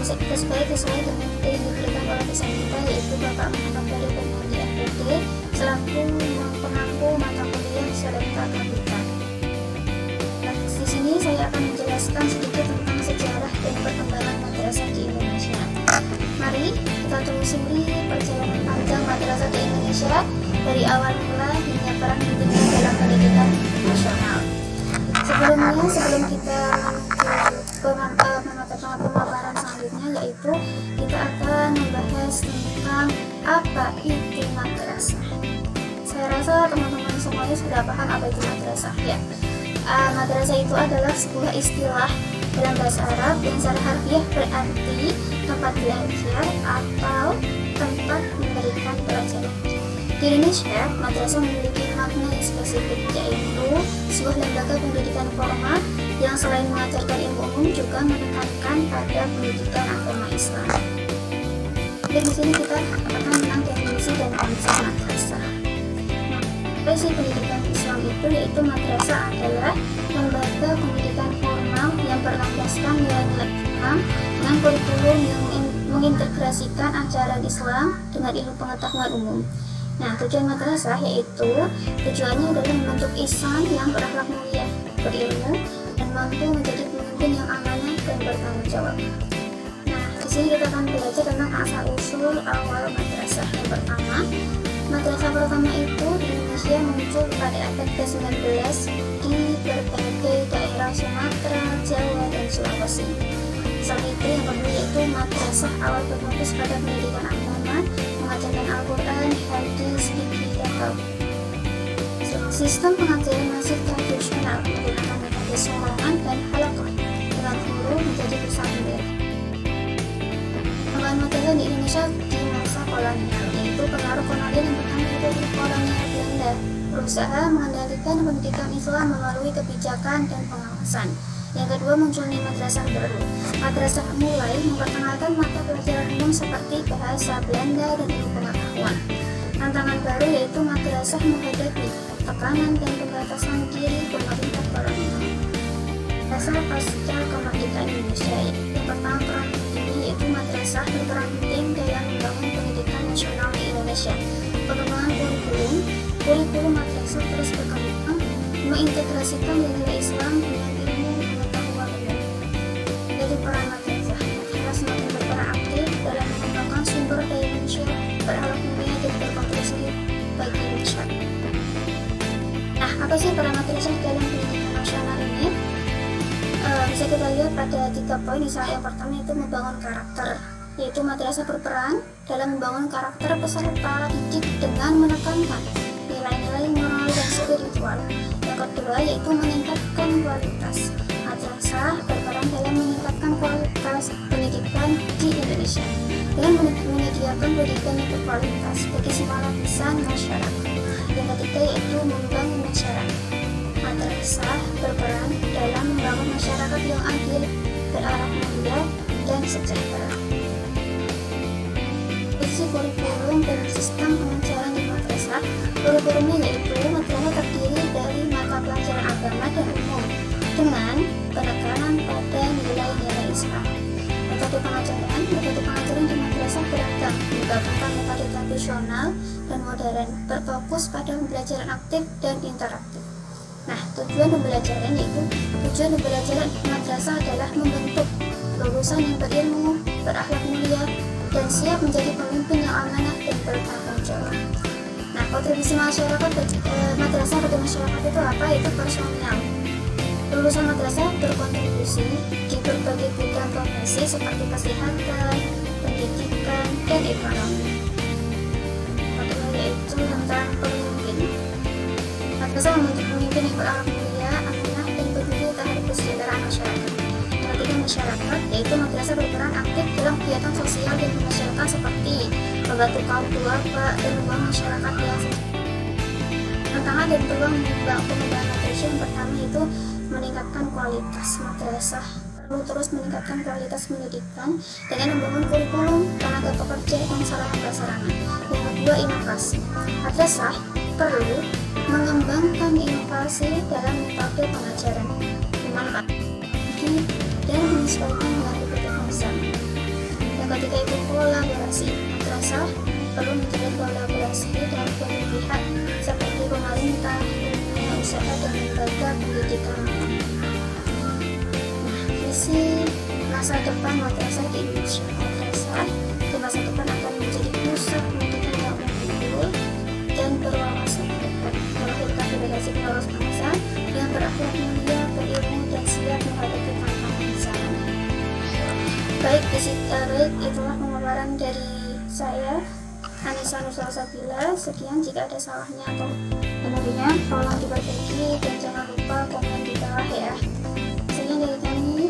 sesuai dengan yang diberikan oleh pesan kita, yaitu Bapak Muhammad dari Pemudi FPD selaku pemangku mata kuliah serta kapitan. Di sini saya akan menjelaskan sedikit tentang sejarah dan perkembangan madrasah di Indonesia. Mari kita telusuri perjalanan panjang madrasah di Indonesia dari awal mula hingga peran pentingnya dalam pendidikan nasional. Sebelum kita menutup pemaparan selanjutnya, yaitu kita akan membahas tentang apa itu madrasah. Saya rasa teman-teman semuanya sudah paham apa itu madrasah, ya. Madrasah itu adalah sebuah istilah dalam bahasa Arab yang secara harfiah berarti tempat belajar atau tempat memberikan pelajaran. Di Indonesia, madrasah memiliki makna yang spesifik, yaitu sebuah lembaga pendidikan formal yang selain mengajarkan ilmu umum juga menekankan pada pendidikan agama Islam. Dan di sini kita akan tentang definisi dan konsep madrasah. Definisi pendidikan Islam itu yaitu madrasah adalah lembaga pendidikan formal yang berlandaskan nilai-nilai Islam dengan kurikulum yang mengintegrasikan ajaran Islam dengan ilmu pengetahuan umum. Nah, tujuan madrasah yaitu tujuannya adalah membentuk insan yang berakhlak mulia, berilmu, dan mampu menjadi pemimpin yang amanah dan bertanggung jawab. Nah, di sini kita akan belajar tentang asal-usul awal madrasah. Yang pertama, madrasah pertama itu di Indonesia muncul pada abad ke-19 di berbagai daerah Sumatera, Jawa, dan Sulawesi. Selain itu, yang kedua yaitu madrasah awal berfokus pada pendidikan agama, mengajarkan Al-Quran, hadis, fikih, dan tauhid. Sistem pengajaran masih tradisional menggunakan metode sorangan dan halaqah dengan guru menjadi pusat belajar. Pengembangan madrasah di Indonesia di masa kolonial, yaitu pengaruh kolonial yang pertama yaitu kolonial Belanda berusaha mengendalikan pendidikan Islam melalui kebijakan dan pengawasan. Yang kedua, munculnya madrasah baru. Madrasah mulai memperkenalkan mata pelajaran umum seperti bahasa Belanda dan ilmu pengetahuan. Tantangan baru yaitu madrasah menghadapi tekanan dan pembatasan diri pemerintah kolonial. Madrasah pasca kemerdekaan Indonesia, yang pertama peran penting yaitu madrasah berperan penting dalam membangun pendidikan nasional di Indonesia. Pengembangan kurikulum madrasah terus berkembang, mengintegrasikan nilai Islam dengan ilmu pengetahuan umum. Dari peran madrasah semakin berperan aktif dalam mengembangkan sumber daya manusia berakhlak mulia dan berkontribusi bagi masyarakat. Nah, apa sih peran madrasah dalam pendidikan nasional ini? Bisa kita lihat pada 3 poin. Misalnya yang pertama itu membangun karakter, yaitu madrasah berperan dalam membangun karakter peserta didik dengan menekankan nilai-nilai moral dan spiritual. Yang kedua yaitu meningkatkan kualitas. Madrasah berperan dalam meningkatkan kualitas pendidikan di Indonesia dengan menyediakan pendidikan yang berkualitas bagi semua lapisan masyarakat. Yang ketiga yaitu membangun masyarakat. Madrasah berperan dalam membangun masyarakat yang adil, berakhlak mulia, dan sejahtera. Isi kurikulum dan sistem pengajaran di madrasah. Kurikulumnya yaitu madrasah terdiri dari mata pelajaran agama dan umum dengan penekanan pada nilai-nilai Islam. Metode pengajaran di madrasah beragam, menggabungkan metode tradisional dan modern, berfokus pada pembelajaran aktif dan interaktif. Nah, tujuan pembelajaran madrasah adalah membentuk lulusan yang berilmu, berakhlak mulia, dan siap menjadi pemimpin yang amanah dan bertanggung jawab. Nah, kontribusi masyarakat madrasah bagi masyarakat itu apa? Itu personal. Lulusan madrasah berkontribusi di berbagai bidang profesi seperti kesehatan, pendidikan, dan ekonomi. Kedua yaitu tentang pemimpin. Madrasah membentuk pemimpin yang berakhlak mulia, amanah, dan peduli terhadap kesejahteraan masyarakat. Ketiga, masyarakat, yaitu madrasah berperan aktif dalam kegiatan sosial dan masyarakat seperti membantu kaum duafa dan membangun masyarakat yang tantangan dan peluang pengembangan madrasah. Yang pertama itu meningkatkan kualitas madrasah, perlu terus meningkatkan kualitas pendidikan dengan membangun kurikulum, tenaga pekerja, dan sarana prasarana. Yang kedua, inovasi. Madrasah perlu mengembangkan inovasi dalam metode pengajaran, memanfaatkan dan menyesuaikan dengan kebutuhan zaman. Ketiga itu kolaborasi. Madrasah perlu menjalin kolaborasi dengan banyak pihak seperti pemerintah, dunia usaha, dan lembaga pendidikan. Visi masa depan madrasah di Indonesia. Madrasah di masa depan akan menjadi pusat pendidikan yang unggul dan berwawasan ketat, melahirkan generasi penerus bangsa yang berakhlak mulia, berilmu, dan siap menghadapi tantangan zaman. Baik, itulah pemaparan dari saya, Anissa Nursalsabila. Sekian, jika ada salahnya atau benarnya tolong diperbaiki dan jangan lupa komen di bawah ya. Sekian dari kami.